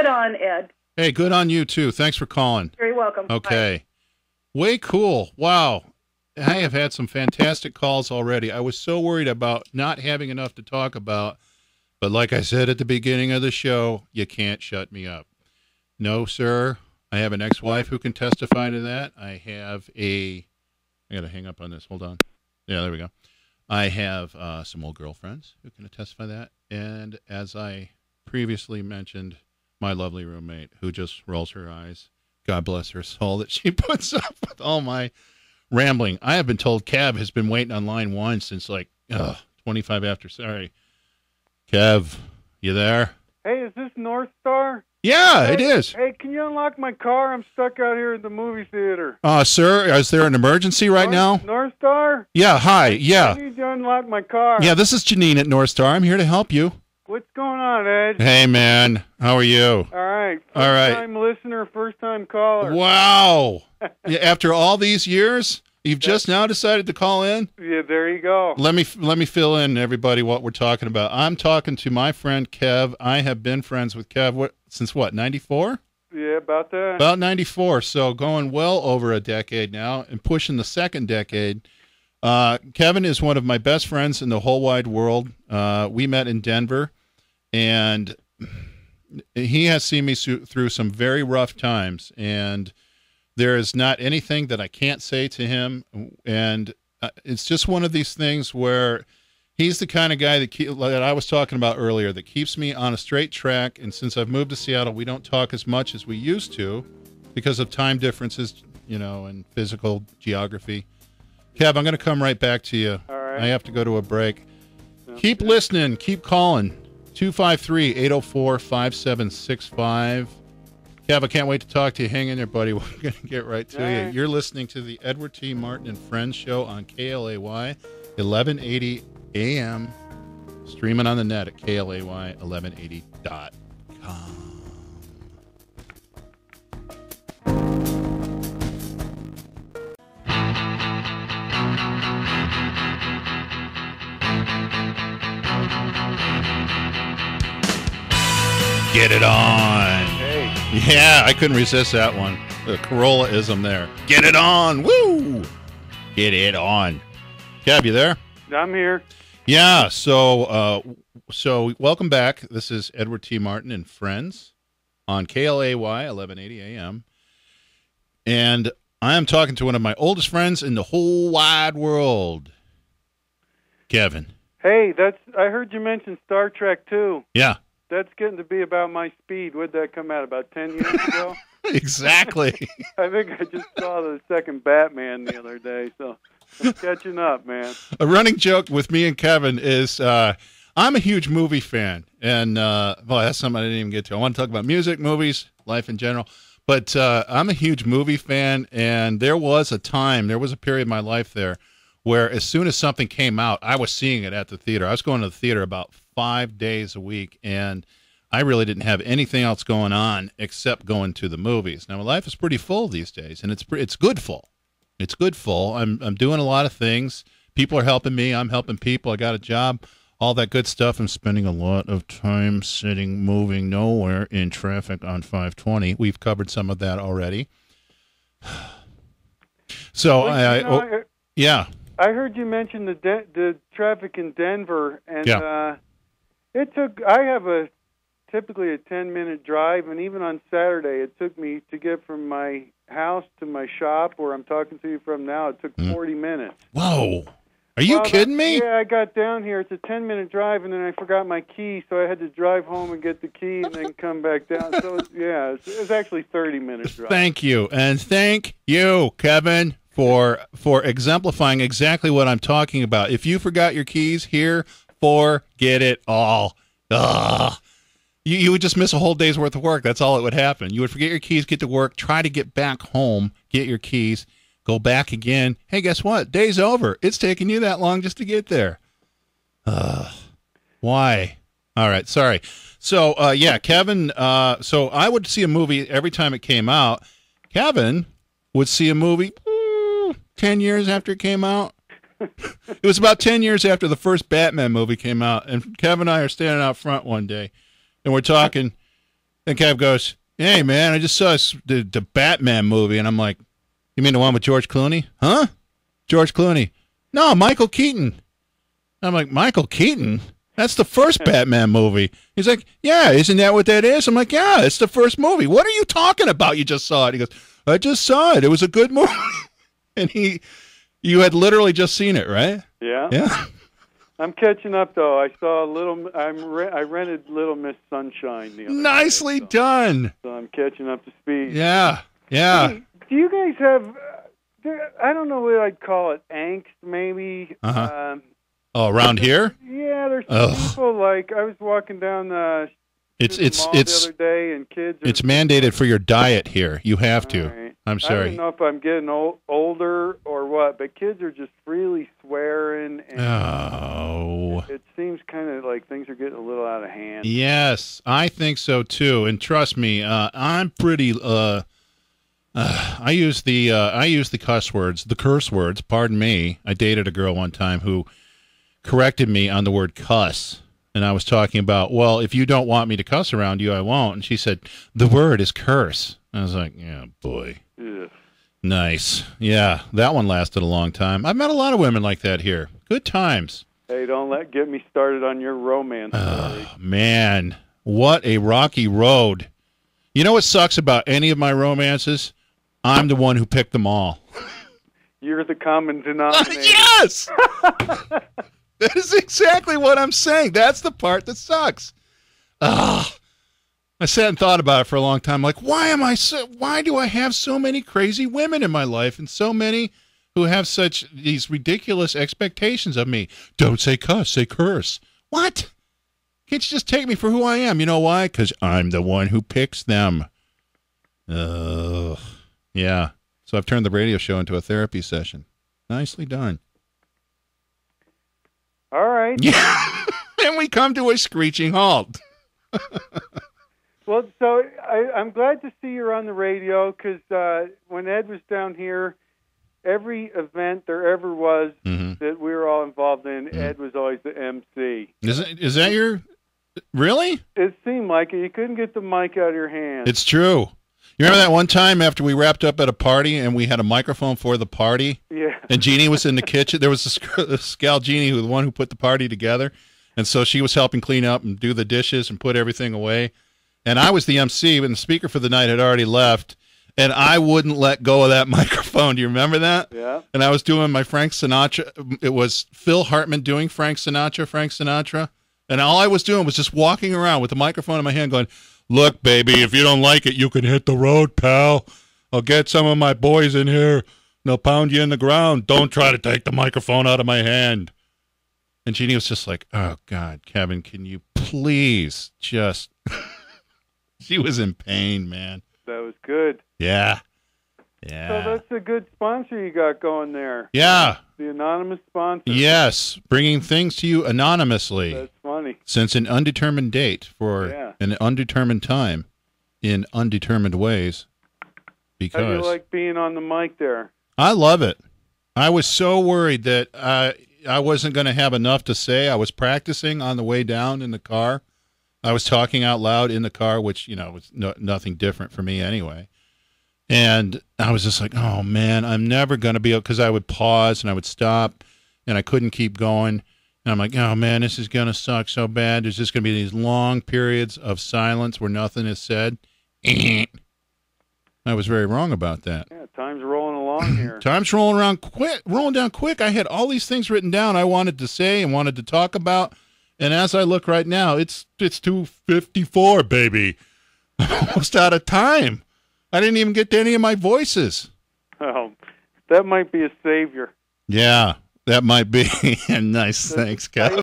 Good on, Ed. Hey, good on you, too. Thanks for calling. Very welcome. Okay. Bye. Way cool. Wow. I have had some fantastic calls already. I was so worried about not having enough to talk about, but like I said at the beginning of the show, you can't shut me up. No, sir. I have an ex-wife who can testify to that. I got to hang up on this. Hold on. Yeah, there we go. I have some old girlfriends who can attest to that. And as I previously mentioned, my lovely roommate who just rolls her eyes. God bless her soul that she puts up with all my rambling. I have been told Kev has been waiting on line one since 25 after. Sorry. Kev, you there? Hey, is this North Star? Yeah, it is. Hey, can you unlock my car? I'm stuck out here at the movie theater. Sir, is there an emergency right now? North Star? Yeah, hi. Yeah. I need to unlock my car. Yeah, this is Janine at North Star. I'm here to help you. What's going on, Ed? Hey, man. How are you? All right. All right. First-time listener, first-time caller. Wow. Yeah, after all these years, you've just now decided to call in? Yeah, there you go. Let me fill in, everybody, what we're talking about. I'm talking to my friend Kev. I have been friends with Kev since 94? Yeah, about that. About 94, so going well over a decade now and pushing the second decade. Kevin is one of my best friends in the whole wide world. We met in Denver, and he has seen me through some very rough times, and there is not anything that I can't say to him, and it's just one of these things where he's the kind of guy that I was talking about earlier that keeps me on a straight track, and since I've moved to Seattle, we don't talk as much as we used to because of time differences, and physical geography. Kev, I'm going to come right back to you. All right. I have to go to a break. Keep listening. Keep calling. 253-804-5765. Kev, I can't wait to talk to you. Hang in there, buddy. We're going to get right to you. You're listening to the Edward T. Martin and Friends show on KLAY 1180 AM. Streaming on the net at KLAY1180.com. Get it on. Hey. Yeah, I couldn't resist that one. The Corolla-ism there. Get it on. Woo! Get it on. Kev, you there? I'm here. Yeah, so welcome back. This is Edward T. Martin and Friends on KLAY 1180 AM. And I am talking to one of my oldest friends in the whole wide world, Kevin. Hey, I heard you mention Star Trek 2. Yeah. That's getting to be about my speed. Would that come out about 10 years ago? Exactly. I think I just saw the second Batman the other day, so I'm catching up, man. A running joke with me and Kevin is I'm a huge movie fan, and that's something I didn't even get to. I want to talk about music, movies, life in general, but I'm a huge movie fan, and there was a period in my life there where as soon as something came out, I was seeing it at the theater. I was going to the theater about 5 days a week, and I really didn't have anything else going on except going to the movies. Now, my life is pretty full these days, and it's good full. It's good full. I'm doing a lot of things. People are helping me. I'm helping people. I got a job, all that good stuff. I'm spending a lot of time sitting, moving nowhere in traffic on 520. We've covered some of that already. So, yeah. I heard you mention the traffic in Denver, and I have typically a 10-minute drive, and even on Saturday, it took me to get from my house to my shop where I'm talking to you from now. It took 40 minutes. Whoa. Are you kidding me? Yeah, I got down here. It's a 10-minute drive, and then I forgot my key, so I had to drive home and get the key and then come back down. So, yeah, it's actually 30-minute drive. Thank you. And thank you, Kevin, for exemplifying exactly what I'm talking about. If you forgot your keys here, forget it all. Ugh. You would just miss a whole day's worth of work. That's all that would happen. You would forget your keys, get to work, try to get back home, get your keys, go back again. Hey, guess what? Day's over. It's taking you that long just to get there. Why? All right, sorry. So, Kevin, so I would see a movie every time it came out. Kevin would see a movie 10 years after it came out. It was about 10 years after the first Batman movie came out, and Kevin and I are standing out front one day, and we're talking, And Kev goes, "Hey, man, I just saw the Batman movie." And I'm like, "You mean the one with George Clooney?" "Huh? George Clooney?" "No, Michael Keaton." I'm like, "Michael Keaton? That's the first Batman movie." He's like, "Yeah, isn't that what that is?" I'm like, "Yeah, it's the first movie." "What are you talking about? You just saw it." He goes, "I just saw it. It was a good movie." And you had literally just seen it, right? Yeah. Yeah. I'm catching up though. I saw I rented Little Miss Sunshine the other Nicely day, done. so I'm catching up to speed. Yeah. Yeah. Hey, do you guys have? I don't know what I'd call it. Angst, maybe. Uh-huh. Oh, around here? Yeah, there's some people like I was walking down the mall the other day, and kids. It's mandated for your diet here. You have to. Right. I'm sorry. I don't know if I'm getting older or what, but kids are just freely swearing, and it seems kind of like things are getting a little out of hand. Yes, I think so too. And trust me, I'm pretty. I use the curse words. Pardon me. I dated a girl one time who corrected me on the word cuss. And I was talking about, well, if you don't want me to cuss around you, I won't. And she said, the word is curse. I was like, yeah, boy. Yeah. Nice. Yeah, that one lasted a long time. I've met a lot of women like that here. Good times. Hey, don't get me started on your romance story. Man, what a rocky road. You know what sucks about any of my romances? I'm the one who picked them all. You're the common denominator. Yes! That is exactly what I'm saying. That's the part that sucks. I sat and thought about it for a long time. Like, why do I have so many crazy women in my life and so many who have such these ridiculous expectations of me? Don't say cuss, say curse. What? Can't you just take me for who I am? You know why? Because I'm the one who picks them. Yeah. So I've turned the radio show into a therapy session. Nicely done. All right. Yeah. And we come to a screeching halt. Well, so I'm glad to see you're on the radio because when Ed was down here, every event there ever was that we were all involved in, Ed was always the MC. Is that your... Really? It seemed like it. You couldn't get the mic out of your hand. It's true. You remember that one time after we wrapped up at a party and we had a microphone for the party? Yeah. And Jeannie was in the kitchen. There was this gal, Jeannie, who was the one who put the party together. And so she was helping clean up and do the dishes and put everything away. And I was the MC, and the speaker for the night had already left. And I wouldn't let go of that microphone. Do you remember that? Yeah. And I was doing my Frank Sinatra. It was Phil Hartman doing Frank Sinatra. And all I was doing was just walking around with the microphone in my hand going, look, baby, if you don't like it, you can hit the road, pal. I'll get some of my boys in here, and they'll pound you in the ground. Don't try to take the microphone out of my hand. And Jeannie was just like, oh, God, Kevin, can you please just... She was in pain, man. That was good. Yeah. Yeah. So that's a good sponsor you got going there. Yeah. The anonymous sponsor. Yes. Bringing things to you anonymously. That's funny. Since an undetermined date for an undetermined time in undetermined ways. Because how do you like being on the mic there? I love it. I was so worried that I wasn't going to have enough to say. I was practicing on the way down in the car. I was talking out loud in the car, which, was nothing different for me anyway. And I was just like, oh, man, I'm never going to be able, because I would pause and I would stop and I couldn't keep going. And I'm like, oh, man, this is going to suck so bad. There's just going to be these long periods of silence where nothing is said. I was very wrong about that. Yeah, time's rolling along here. Time's rolling down quick. I had all these things written down I wanted to say and wanted to talk about. And as I look right now, it's 2:54, baby. I'm almost out of time. I didn't even get to any of my voices. Oh, that might be a savior. Yeah, that might be. Nice. Thanks, Kev.